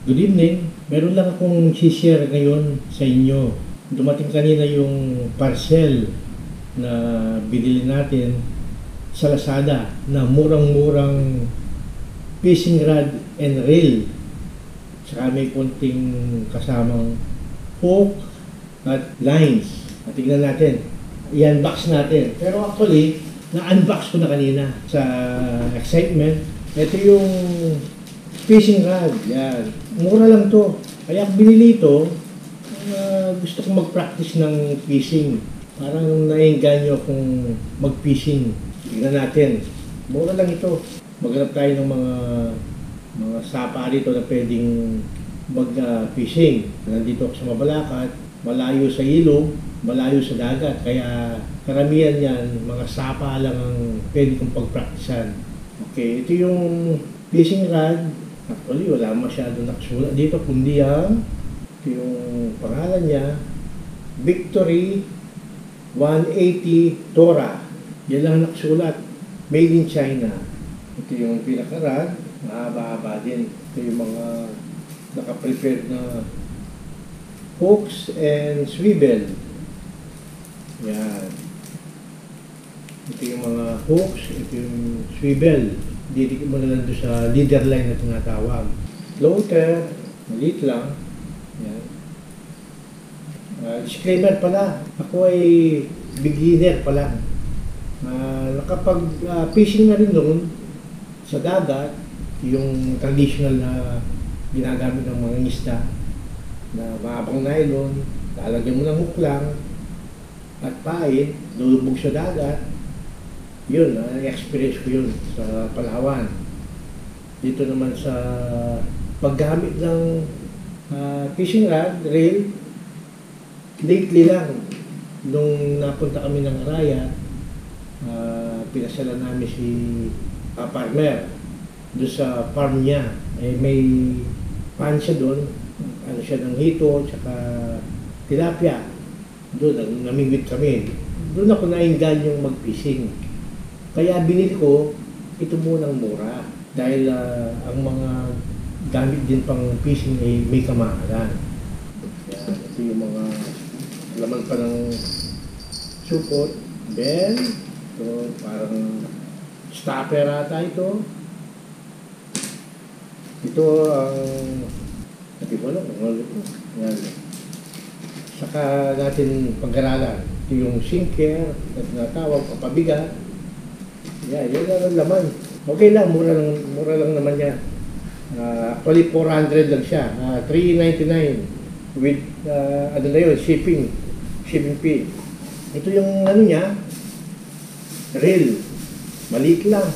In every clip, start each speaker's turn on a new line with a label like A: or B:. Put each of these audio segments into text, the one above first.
A: Good evening. Meron lang akong share ngayon sa inyo. Dumating kanina yung parcel na binili natin sa Lazada na murang-murang fishing rod and reel. Saka may konting kasamang hook at lines. At tignan natin. I-unbox natin. Pero actually, na-unbox ko na kanina sa excitement. Ito yung fishing rod. Yan. Mura lang to. Kaya binili ito, gusto kong mag-practice ng fishing. Parang naiengganyo akong mag-fishing. Tignan natin. Mura lang ito. Maghanap tayo ng mga sapa dito na pwedeng mag-fishing. Nandito ako sa Mabalacat, malayo sa ilog, malayo sa dagat. Kaya karamihan yan, mga sapa lang ang pwede kong pag-practicean. Okay, ito yung fishing rod. Actually, wala masyado nakasulat dito, kundi ito yung pangalan niya, Victory 180 Tora. Yan lang nakasulat, made in China. Ito yung pinaka-rod, mahaba-haba din. Ito yung mga naka-prepared na hooks and swivel. Yan. Ito yung mga hooks, ito yung swivel. Didikit mo na lang doon sa leader line na tinatawag. Floater, maliit lang. Yan. Disclaimer pala, ako ay beginner pa lang. Nakapag-fishing na rin doon sa dagat, yung traditional na ginagamit ng mga isda na mahabang nylon, lalagyan mo ng hook lang at pain, lulubog sa dagat. Yun, experience ko yun sa Palawan. Dito naman sa paggamit ng fishing rod, reel, lately lang, nung napunta kami ng Araya, pinasala namin si farmer doon sa farm niya. May pan siya doon, ano siya ng hito, tsaka tilapia. Doon, namingwit kami. Doon ako nainggan yung mag-fishing. Kaya binili ko ito munang mura dahil ang mga gamit din pang fishing ay may kamahalan. Yan, ito yung mga laman pa ng supot. Then, ito parang stopper ata ito. Ito ang hindi ko alam kung ano ito. Yan. Saka natin pag-aralan. Ito yung sinker na tinatawag papabigat. Yan ang laman. Okay lang, mura lang naman yan. Actually, 400 lang siya. 399 with, ano na yun, shipping fee. Ito yung ano niya, reel. Maliit lang.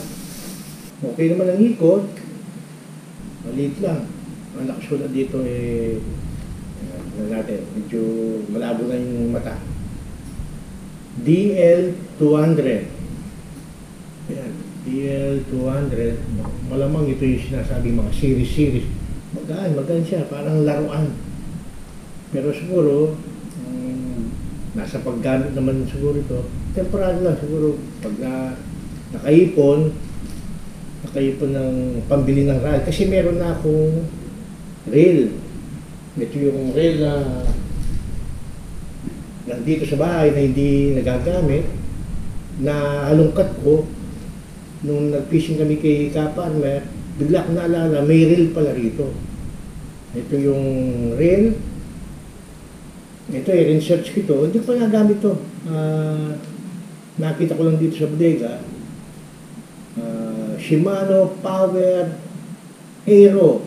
A: Okay naman ang ikot. Maliit lang. Ang nakasulat dito natin, medyo malabo na yung mata. DL200. Ayan, DL200, malamang ito yung sinasabi mga series. Magaan siya, parang laruan. Pero siguro, nasa paggamit naman siguro ito, temporary lang siguro. Pag nakaipon ng pambili ng rod. Kasi meron na akong reel. Ito yung reel na nandito sa bahay na hindi nagagamit, na halungkat ko. Nung nag-fishing kami kay Ka-Farmer, bigla ko naalala, may reel pala rito. Ito yung reel. Ito research ko ito. Hindi ko pa nagamit ito. Nakita ko lang dito sa bodega. Shimano Power Aero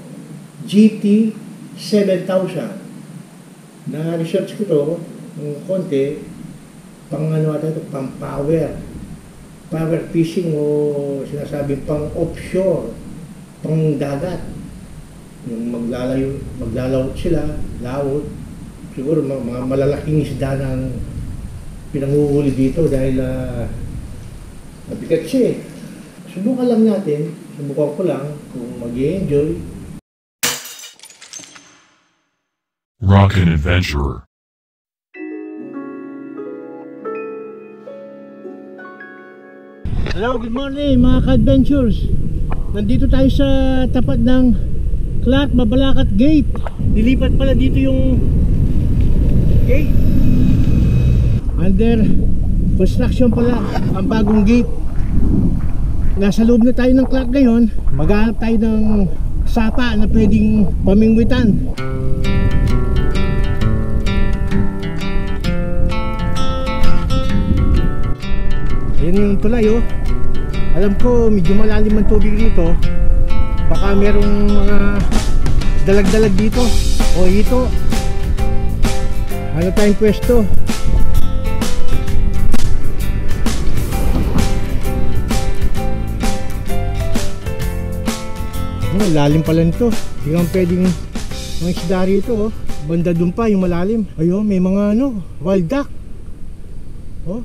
A: GT 7000. Na-research ko ito ng konti. Pang ano ata ito, pang power fishing o sinasabing pang offshore, pang dagat. Yung maglalaot sila, laot. Siguro mga malalaking isda ng pinanguhuli dito dahil mabigat siya eh. Subukan lang natin, subukan ko lang kung mag-i-enjoy.
B: Rockin' Adventurer.
A: Hello, good morning mga ka-adventures. Nandito tayo sa tapat ng Clark Mabalacat Gate. Nilipat pala dito yung gate. Under construction pala ang bagong gate. Nasa loob na tayo ng Clark ngayon. Maghanap tayo ng sapa na pwedeng pamingwitan. Ayan yung tulay oh. Alam ko medyo malalim ang tubig dito. Baka merong mga dalag-dalag dito o ito. Ano tayong pwesto? Lalim pala nito. Hindi kang pwedeng mga isda rito oh. Banda dun pa yung malalim. Ayun, may mga ano, wild duck. Oh.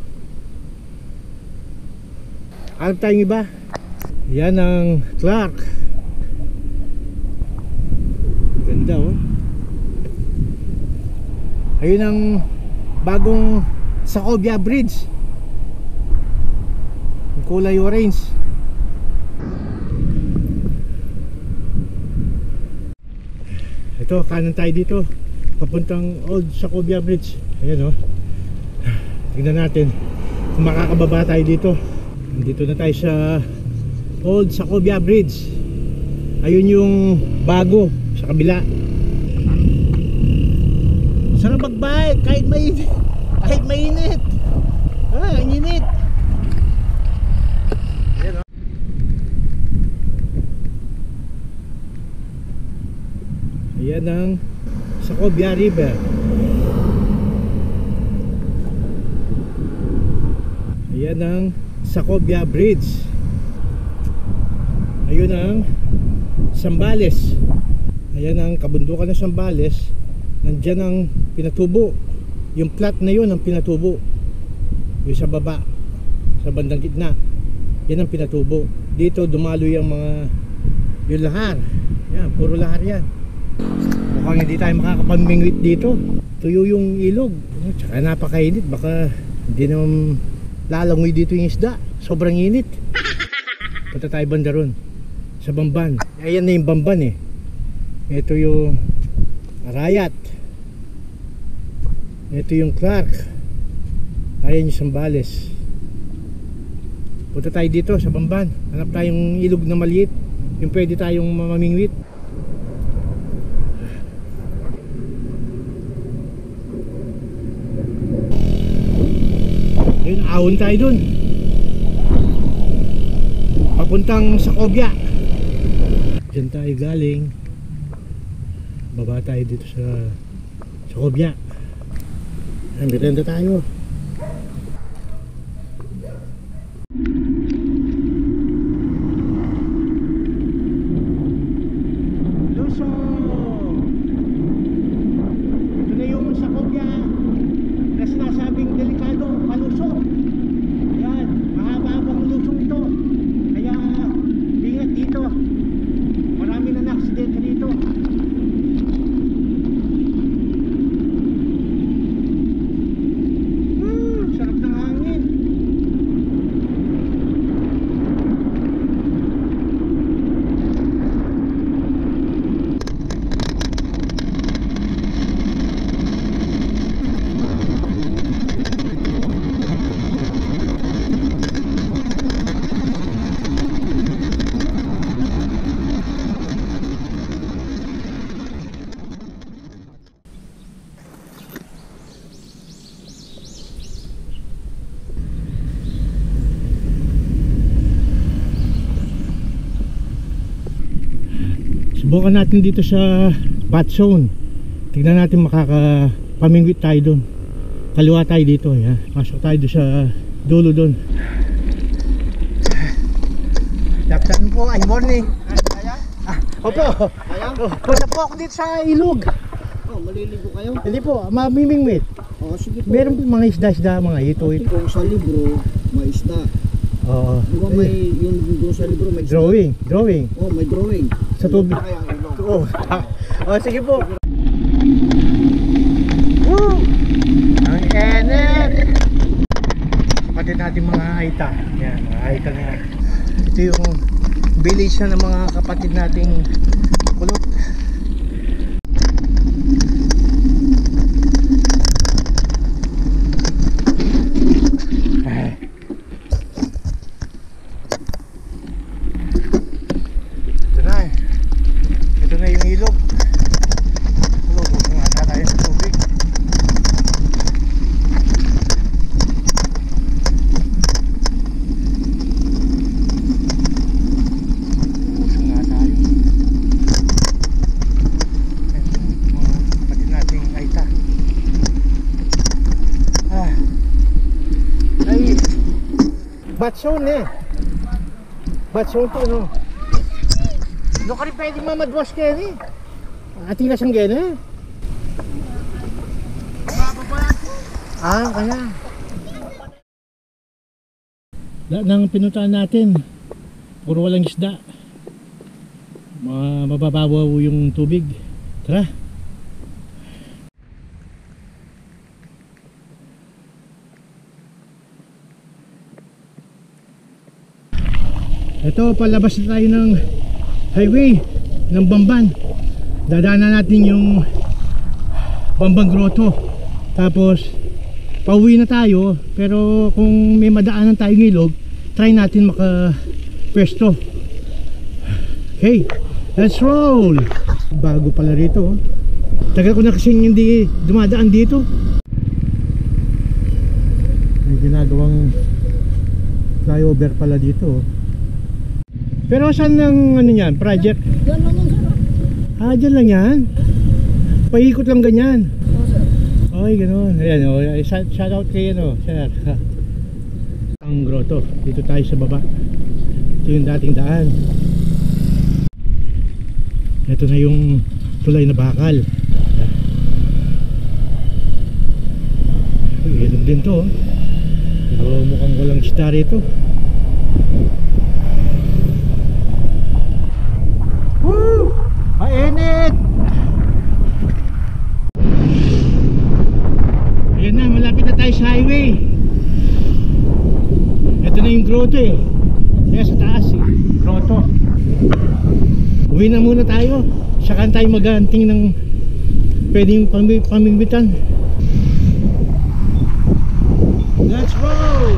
A: Hanap tayong iba. Yan ang Clark. Ganda oh. Ayun ang bagong Sacobia Bridge. Yung kulay orange. Ito, kanan tayo dito. Papuntang Old Sacobia Bridge. Ayan oh. Tingnan natin kung makakababa tayo dito. Dito na tayo sa Old Sacobia Bridge. Ayun yung bago sa kabila. Sarap magbike kahit mainit. Kahit mainit. Ah, ang init. Ayan, oh. Ayan ang Sacobia River. Ayan ang Sacobia Bridge. Ayun ang Zambales. Ayan ang kabundukan ng Zambales. Nandyan ang pinatubo. Yung plat na yun ang pinatubo. Yung sa baba, sa bandang gitna, yan ang pinatubo. Dito dumaloy ang mga yung lahar. Yan, puro lahar yan. Mukhang hindi tayo makakapamingwit dito. Tuyo yung ilog. Tsaka napakainit. Baka hindi naman lalangoy dito yung isda. Sobrang init. Punta tayo banda ron sa Bamban. Ayan na yung Bamban eh. Ito yung Arayat. Ito yung Clark. Ayan yung Zambales. Punta tayo dito sa Bamban. Hanap tayong ilog na maliit. Yung pwede tayong mamingwit. Ayun, ahon tayo dun. Papuntang Sacobia. Diyan tayo galing. Baba tayo dito sa Sacobia. Nandito tayo. Lusong! Ito na yung Sacobia na sinasabing delikado, palusong. Ayan, mahaba-habang lusong ito. Kaya ingat dito. Marami na na-aksidente dito. Sarap ng hangin. Subukan natin dito sa bat zone. Tignan natin makakapamingwit tayo doon. Kaliwa tayo dito. Yan. Pasok tayo doon sa dulo doon. Captain po, ay morning. Opo. Punta po ako dito sa ilog.
C: Oh, maliligo kayo?
A: Hindi po, mamimingwit.
C: Oh, sige po.
A: Meron po mga isda-isda, mga ito.
C: Kung sa libro, may isda.
A: Oo.
C: Di ba may, yung doon sa libro may isda?
A: Drawing.
C: Oh, may drawing.
A: Sa tubig.
C: Kaya ang ilong.
A: Oo. Oh, sige po. Woo! Ang enit! Kapatid natin mga Aita. Yan, mga Aita na. Ito yung village na ng mga kapatid nating kulot. bat zone eh. Bat zone to, no? No ka rin pwedeng mamadwas kayo eh. Ating nasang gana. Kaya. Lahat ng pinuntahan natin, puro walang isda. Mababawaw yung tubig. Tara. Ito, palabas na tayo ng highway ng Bamban. Dadaanan natin yung Bamban Grotto. Tapos pauwi na tayo, pero kung may madaanan tayong ilog, try natin maka-pwesto. Okay, let's roll. Bago pala rito, oh. Tagal ko na kasi hindi dumadaan dito. May ginagawang flyover pala dito, oh. Pero saan ng ano yan, project?
C: Yan lang yan, sir.
A: Dyan lang yan. Paikot lang ganyan.
C: Oo, sir.
A: Ay, ganoon. Ayan, oh. Shout out kayo, no, sir. Ang grotto. Dito tayo sa baba. Ito yung dating daan. Ito na yung tulay na bakal. Ilog din to, oh. Pero mukhang walang isda rito. Woo! Mainit! Ayan na, malapit na tayo sa highway. Ito na yung grotto eh. Kaya sa taas eh, grotto. Uwi na muna tayo. Saka tayo mag-aanting ng pwedeng pamimbitan. Let's roll!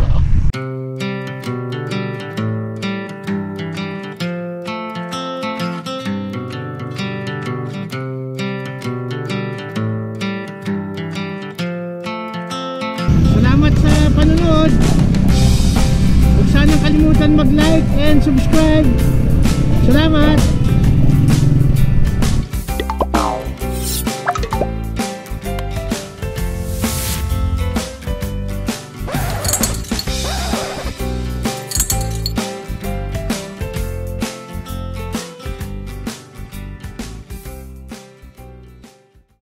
A: Salamat sa panonood. Huwag sanang kalimutan mag-like and subscribe. Salamat!